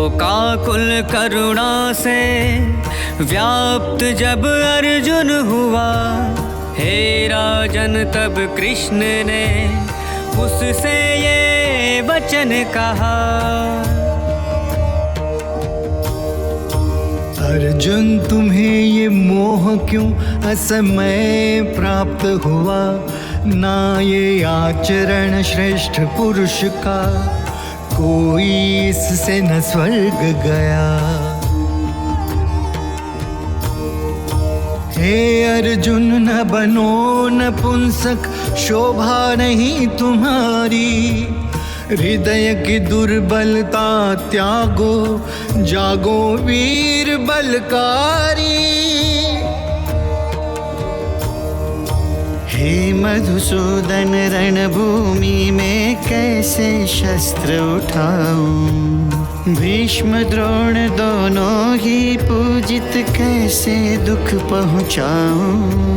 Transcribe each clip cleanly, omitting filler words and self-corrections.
शोकाकुल करुणा से व्याप्त जब अर्जुन हुआ, हे राजन तब कृष्ण ने उससे ये वचन कहा। अर्जुन तुम्हें ये मोह क्यों असमय प्राप्त हुआ, ना ये आचरण श्रेष्ठ पुरुष का, कोई इससे न स्वर्ग गया। हे अर्जुन न बनो नपुंसक, शोभा नहीं तुम्हारी, हृदय की दुर्बलता त्यागो, जागो वीर बलकारी। हे मधुसूदन रणभूमि में कैसे शस्त्र उठाऊं, भीष्म द्रोण दोनों ही पूजित कैसे दुख पहुँचाऊं।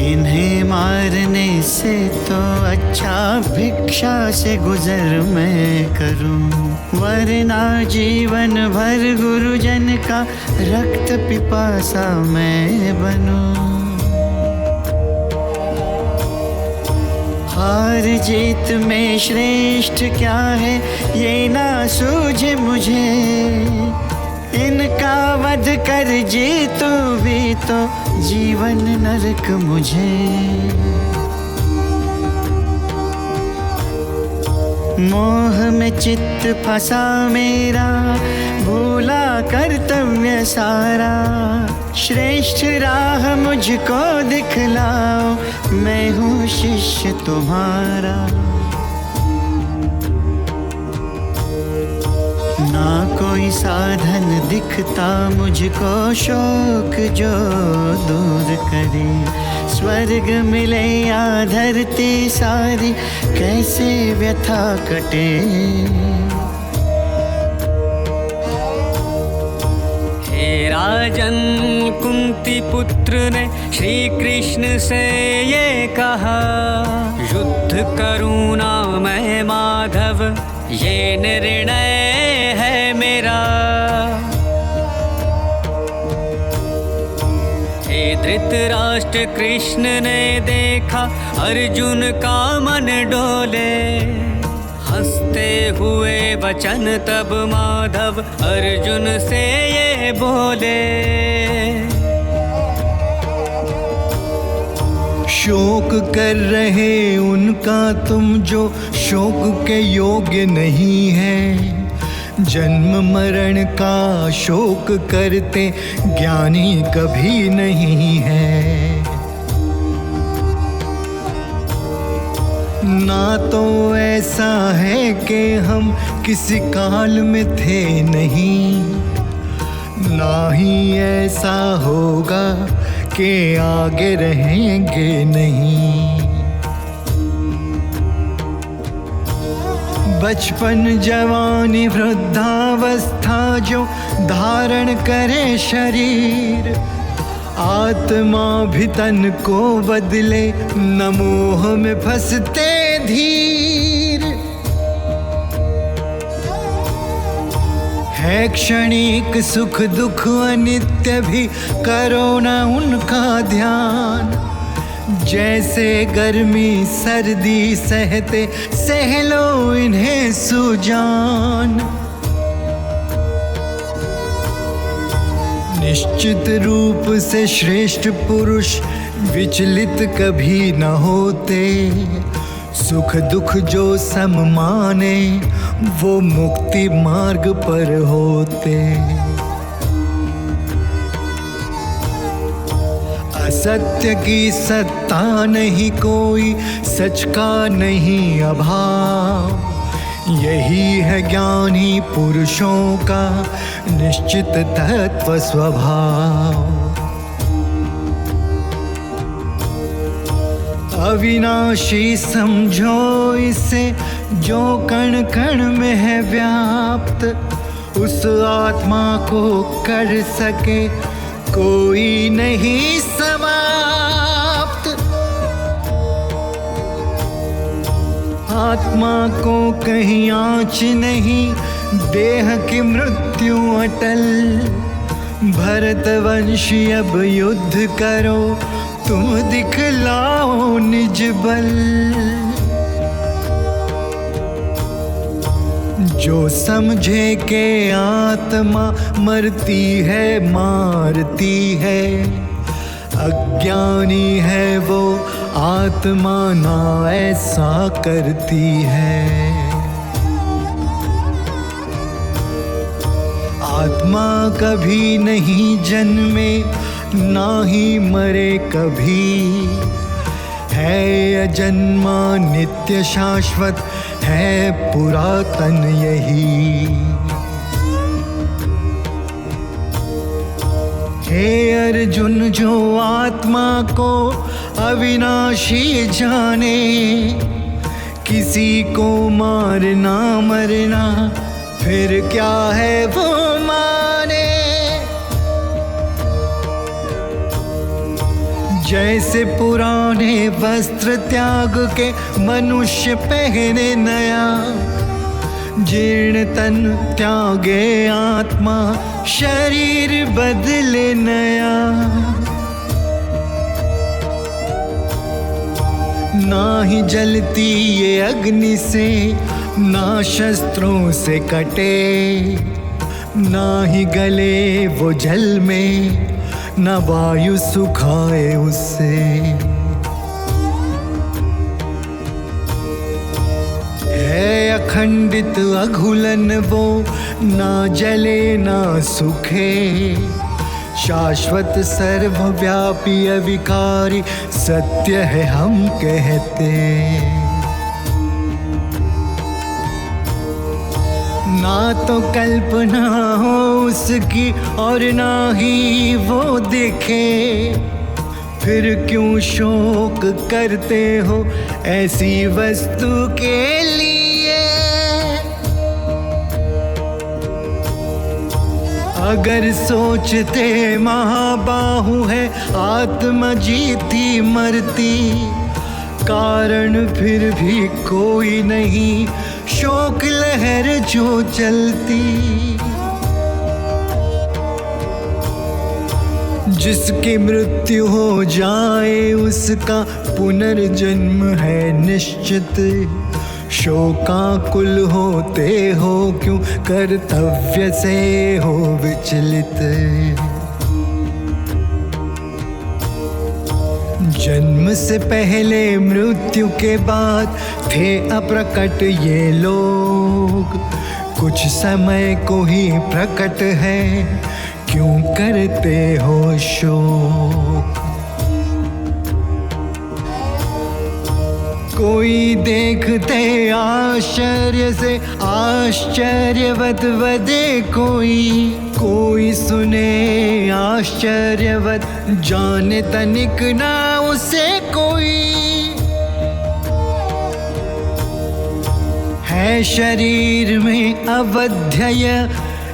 इन्हें मारने से तो अच्छा भिक्षा से गुजर मैं करूं, वरना जीवन भर गुरुजन का रक्त पिपासा मैं बनूं। हार जीत में श्रेष्ठ क्या है ये ना सूझे मुझे, इनका वध कर जीतू भी तो जीवन नरक मुझे। मोह में चित्त फंसा मेरा, भूला कर्तव्य सारा, श्रेष्ठ राह मुझको दिखलाओ, मैं हूँ शिष्य तुम्हारा। ना कोई साधन दिखता मुझको शोक जो दूर करे, स्वर्ग मिले या धरती सारी कैसे व्यथा कटे। हे राजन कुंती पुत्र ने श्री कृष्ण से ये कहा, युद्ध करूँ ना मैं माधव, ये निर्णय है मेरा। हे धृतराष्ट्र कृष्ण ने देखा अर्जुन का मन डोले, हंसते हुए वचन तब माधव अर्जुन से ये बोले। शोक कर रहे उनका तुम जो शोक के योग्य नहीं है, जन्म मरण का शोक करते ज्ञानी कभी नहीं है। ना तो ऐसा है कि हम किसी काल में थे नहीं, ना ही ऐसा होगा कि आगे रहेंगे नहीं। बचपन जवानी वृद्धावस्था जो धारण करे शरीर, आत्मा भी तन को बदले, न मोह में फंसते धीर। है क्षणिक सुख दुख अनित्य भी करो न उनका ध्यान, जैसे गर्मी सर्दी सहते सह लो इन्हें सुजान। निश्चित रूप से श्रेष्ठ पुरुष विचलित कभी न होते, सुख दुख जो सम माने वो मुक्ति मार्ग पर होते। असत्य की सत्ता नहीं कोई, सच का नहीं अभाव, यही है ज्ञानी पुरुषों का निश्चित तत्व स्वभाव। अविनाशी समझो इसे जो कण कण में है व्याप्त, उस आत्मा को कर सके कोई नहीं समाप्त। आत्मा को कहीं आँच नहीं, देह की मृत्यु अटल। भरतवंशी अब युद्ध करो, तुम दिखलाओ निज बल। जो समझे के आत्मा मरती है मारती है, अज्ञानी है वो आत्मा ना ऐसा करती है। आत्मा कभी नहीं जन्मे ना ही मरे कभी, है अजन्मा नित्य शाश्वत है पुरातन यही। हे अर्जुन जो आत्मा को अविनाशी जाने, किसी को मारना मरना फिर क्या है वो माने। जैसे पुराने वस्त्र त्याग के मनुष्य पहने नया, जीर्ण तन त्यागे आत्मा शरीर बदले नया। ना ही जलती ये अग्नि से ना शस्त्रों से कटे, ना ही गले वो जल में न वायु सुखाए उससे। है अखंडित अघुलन वो, ना जले ना सुखे, शाश्वत सर्वव्यापी अविकारी सत्य है हम कहते। ना तो कल्पना हो उसकी और ना ही वो देखे, फिर क्यों शोक करते हो ऐसी वस्तु के लिए। अगर सोचते महाबाहु है आत्मा जीती मरती, कारण फिर भी कोई नहीं शोक लहर जो चलती। जिसकी मृत्यु हो जाए उसका पुनर्जन्म है निश्चित, शोकाकुल होते हो क्यों कर्तव्य से हो विचलित। जन्म से पहले मृत्यु के बाद थे अप्रकट ये लोग, कुछ समय को ही प्रकट है क्यों करते हो शोक। कोई देखते आश्चर्य से आश्चर्यवत वदे कोई सुने आश्चर्यवत जाने तनिक ना उसे कोई। है शरीर में अवध्यय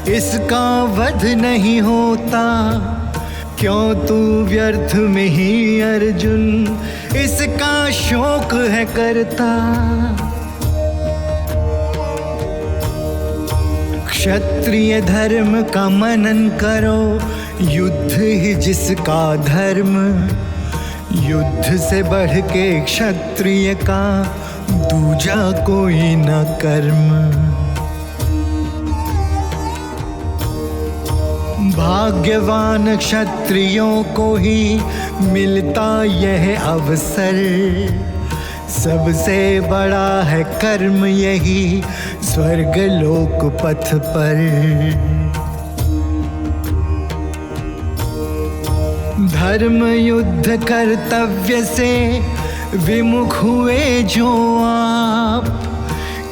इसका वध नहीं होता, क्यों तू व्यर्थ में ही अर्जुन इसका शोक है करता। क्षत्रिय धर्म का मनन करो, युद्ध ही जिसका धर्म, युद्ध से बढ़ के क्षत्रिय का दूजा कोई न कर्म। भाग्यवान क्षत्रियों को ही मिलता यह अवसर, सबसे बड़ा है कर्म यही स्वर्ग लोक पथ पर। धर्म युद्ध कर्तव्य से विमुख हुए जो आप,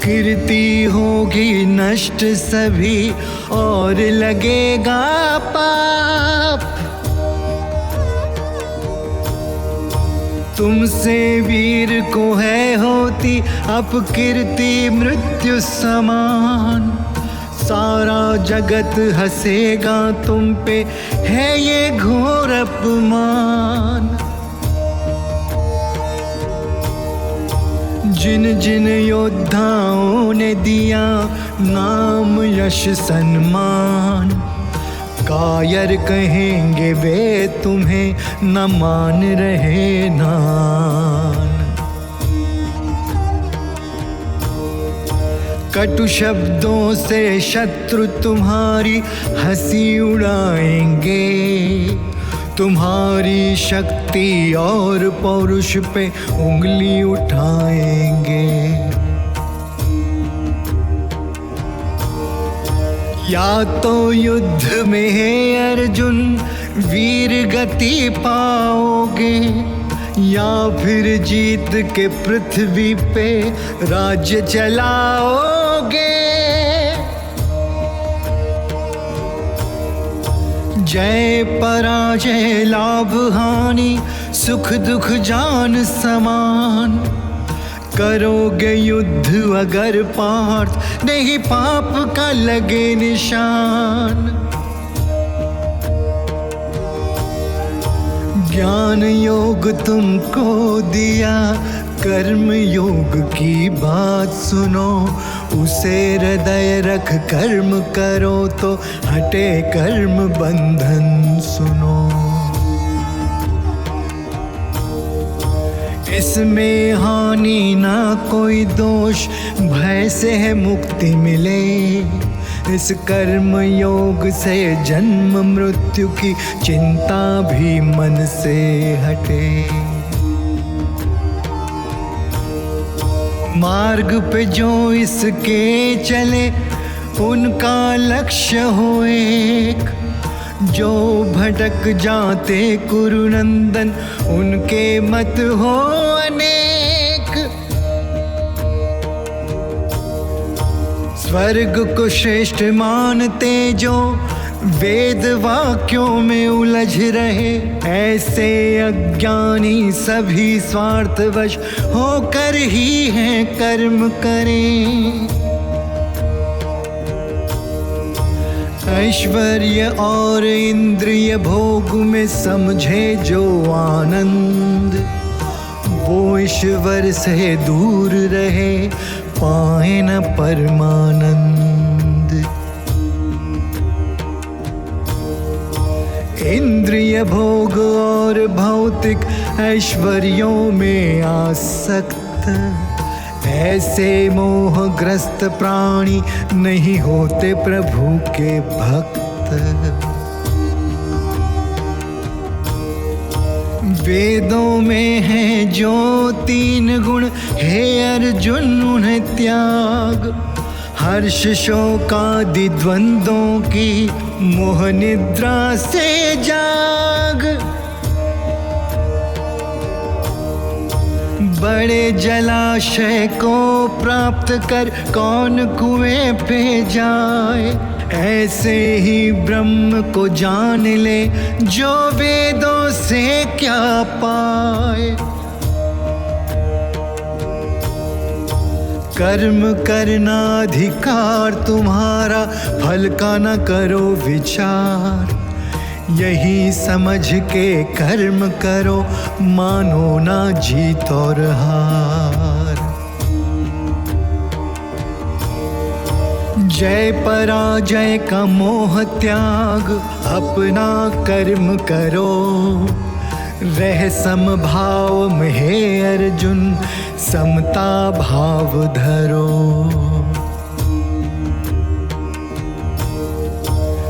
कीर्ति होगी नष्ट सभी और लगेगा पाप। तुमसे वीर को है होती अपकीर्ति मृत्यु समान, सारा जगत हंसेगा तुम पे है ये घोर अपमान। जिन जिन योद्धाओं ने दिया नाम यश सम्मान, कायर कहेंगे वे तुम्हें न मान रहे नान। कटु शब्दों से शत्रु तुम्हारी हंसी उड़ाएंगे, तुम्हारी शक्ति और पौरुष पे उंगली उठाएंगे। या तो युद्ध में है अर्जुन वीर गति पाओगे, या फिर जीत के पृथ्वी पे राज्य चलाओगे। जय पराजय लाभ हानि सुख दुख जान समान, करोगे युद्ध अगर पार्थ नहीं पाप का लगे निशान। ज्ञान योग तुमको दिया, कर्म योग की बात सुनो, उसे हृदय रख कर्म करो तो हटे कर्म बंधन सुनो। इसमें हानि ना कोई दोष, भय से है मुक्ति मिले, इस कर्म योग से जन्म मृत्यु की चिंता भी मन से हटे। मार्ग पे जो इसके चले उनका लक्ष्य हो एक, जो भटक जाते कुरुनंदन उनके मत हो अनेक। स्वर्ग को श्रेष्ठ मानते जो वेद वाक्यों में उलझ रहे, ऐसे अज्ञानी सभी स्वार्थवश होकर ही हैं कर्म करें। ऐश्वर्य और इंद्रिय भोग में समझे जो आनंद, वो ईश्वर से दूर रहे पाए न परमानंद। इंद्रिय भोग और भौतिक ऐश्वर्यों में आसक्त, ऐसे मोहग्रस्त प्राणी नहीं होते प्रभु के भक्त। वेदों में है जो 3 गुण, हे अर्जुन उन्हें त्याग। हर्ष शोक आदि द्वंद्वों की मोह निद्रा से जाग। बड़े जलाशय को प्राप्त कर कौन कुएं पे जाए, ऐसे ही ब्रह्म को जान ले जो वेदों से क्या पाए। कर्म करना अधिकार तुम्हारा, फल का न करो विचार। यही समझ के कर्म करो, मानो ना जीत और हार। जय पराजय का मोह त्याग, अपना कर्म करो। रह समभाव में हे अर्जुन, समता भाव धरो।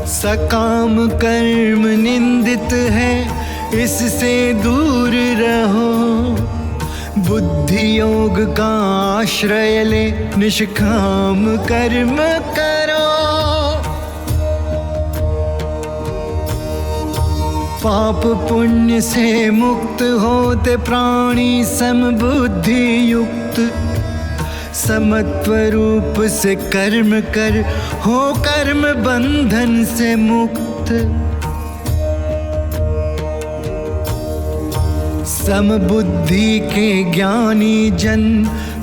सकाम कर्म निंदित है, इससे दूर रहो। बुद्धि योग का आश्रय ले, निष्काम कर्म करो। पाप पुण्य से मुक्त होते प्राणी समबुद्धि युक्त। समत्व रूप से कर्म कर, हो कर्म बंधन से मुक्त। समबुद्धि के ज्ञानी जन,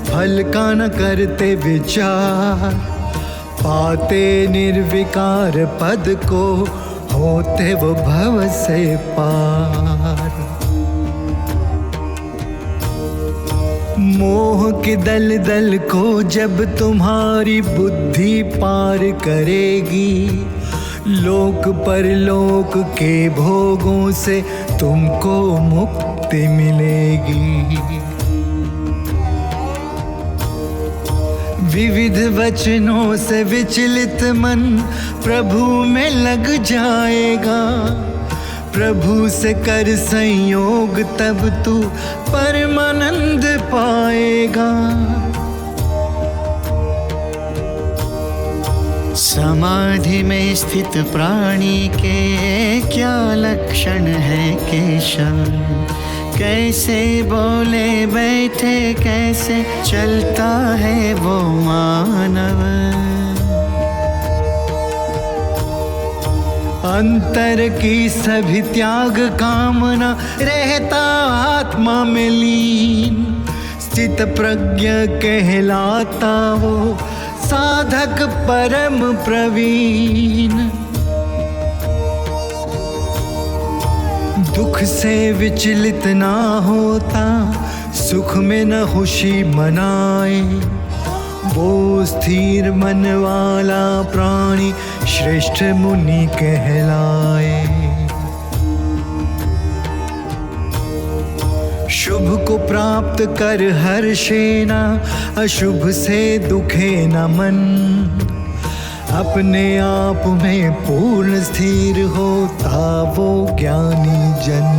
फल का न करते विचार। पाते निर्विकार पद को, होते वो भव से पार। मोह के दलदल को जब तुम्हारी बुद्धि पार करेगी, लोक परलोक के भोगों से तुमको मुक्ति मिलेगी। विविध वचनों से विचलित मन प्रभु में लग जाएगा, प्रभु से कर संयोग तब तू परमानंद पाएगा। समाधि में स्थित प्राणी के क्या लक्षण है केशव, कैसे बोले बैठे कैसे चलता है वो मानव। अंतर की सभी त्याग कामना रहता आत्मा में लीन, स्थित प्रज्ञ कहलाता वो साधक परम प्रवीण। दुख से विचलित ना होता, सुख में न खुशी मनाए, वो स्थिर मन वाला प्राणी श्रेष्ठ मुनि कहलाए। शुभ को प्राप्त कर हर्षेना, अशुभ से दुखे न मन, अपने आप में पूर्ण स्थिर होता वो ज्ञानी जन।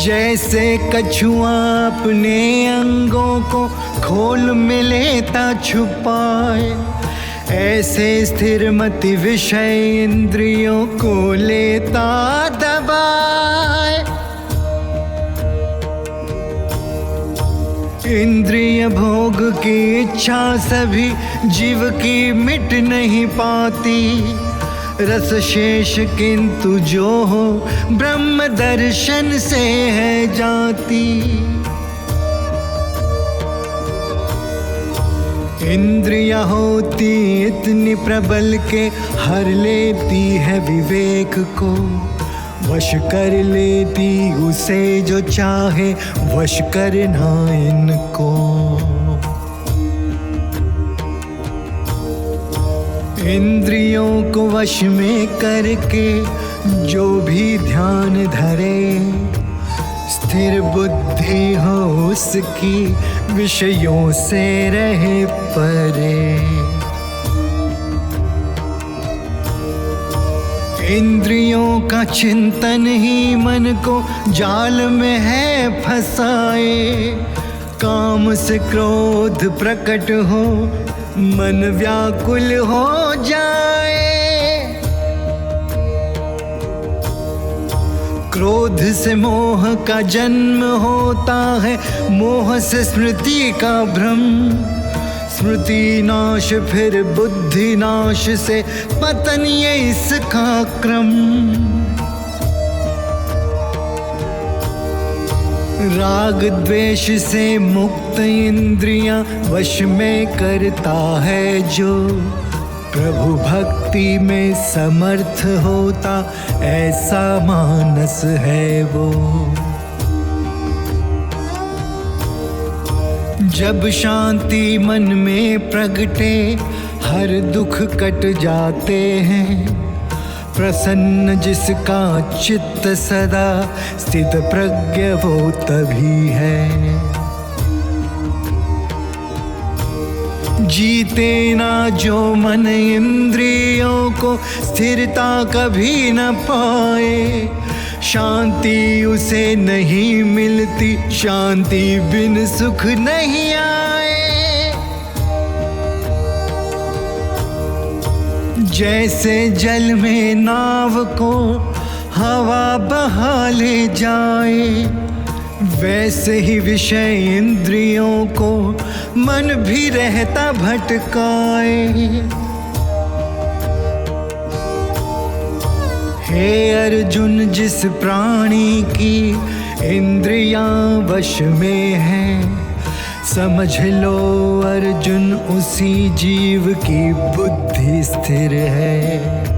जैसे कछुआ अपने अंगों को खोल में लेता छुपाए, ऐसे स्थिर मति विषय इंद्रियों को लेता दबाए। इंद्रिय भोग की इच्छा सभी जीव की मिट नहीं पाती, रस शेष किंतु जो हो ब्रह्म दर्शन से है जाती। इंद्रिया होती इतनी प्रबल के हर लेती है विवेक को, वश कर लेती उसे जो चाहे वश करना इनको। इंद्रियों को वश में करके जो भी ध्यान धरे, स्थिर बुद्धि हो उसकी विषयों से रहे परे। इंद्रियों का चिंतन ही मन को जाल में है फंसाए, काम से क्रोध प्रकट हो मन व्याकुल हो जाए। क्रोध से मोह का जन्म होता है, मोह से स्मृति का भ्रम, स्मृति नाश फिर बुद्धि नाश से पतन ये इसका क्रम। राग द्वेष से मुक्त इंद्रियां वश में करता है जो, प्रभु भक्ति में समर्थ होता ऐसा मानस है वो। जब शांति मन में प्रगटे हर दुख कट जाते हैं, प्रसन्न जिसका चित्त सदा स्थित प्रज्ञ वो तभी है। जीते ना जो मन इंद्रियों को स्थिरता कभी न पाए, शांति उसे नहीं मिलती, शांति बिन सुख नहीं आए। जैसे जल में नाव को हवा बहा ले जाए, वैसे ही विषय इंद्रियों को मन भी रहता भटकाए। हे अर्जुन जिस प्राणी की इंद्रियां वश में है, समझ लो अर्जुन उसी जीव की बुद्धि स्थिर है।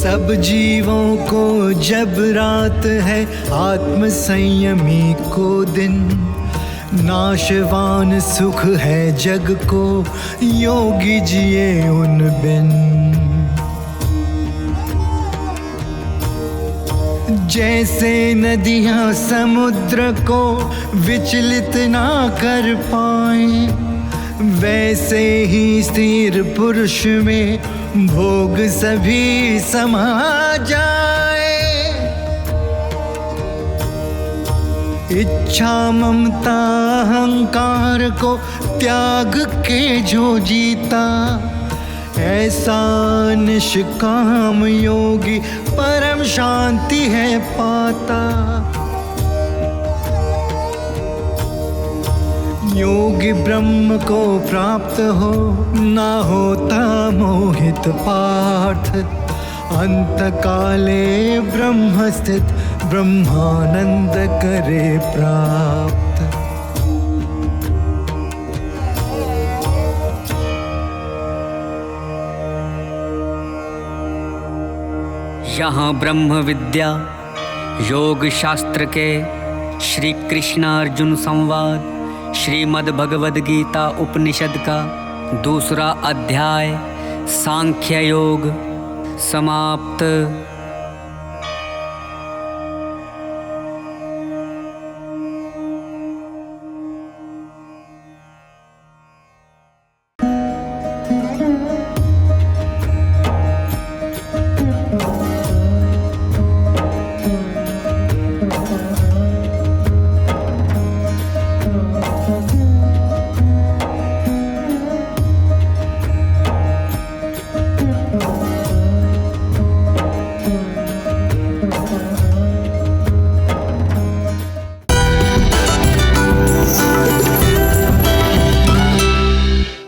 सब जीवों को जब रात है, आत्म संयमी को दिन। नाशवान सुख है जग को, योगी जिए उन बिन। जैसे नदियां समुद्र को विचलित ना कर पाए, वैसे ही स्थिर पुरुष में भोग सभी समा जाए। इच्छा ममता अहंकार को त्याग के जो जीता, ऐसा निष्काम योगी परम शांति है पाता। योगी ब्रह्म को प्राप्त हो, ना होता मोहित पार्थ। अंत काले ब्रह्म स्थित, ब्रह्मानंद करे प्राप्त। यहाँ ब्रह्म विद्या योग शास्त्र के श्री कृष्ण अर्जुन संवाद श्रीमद् भगवद गीता उपनिषद का दूसरा अध्याय सांख्य योग समाप्त।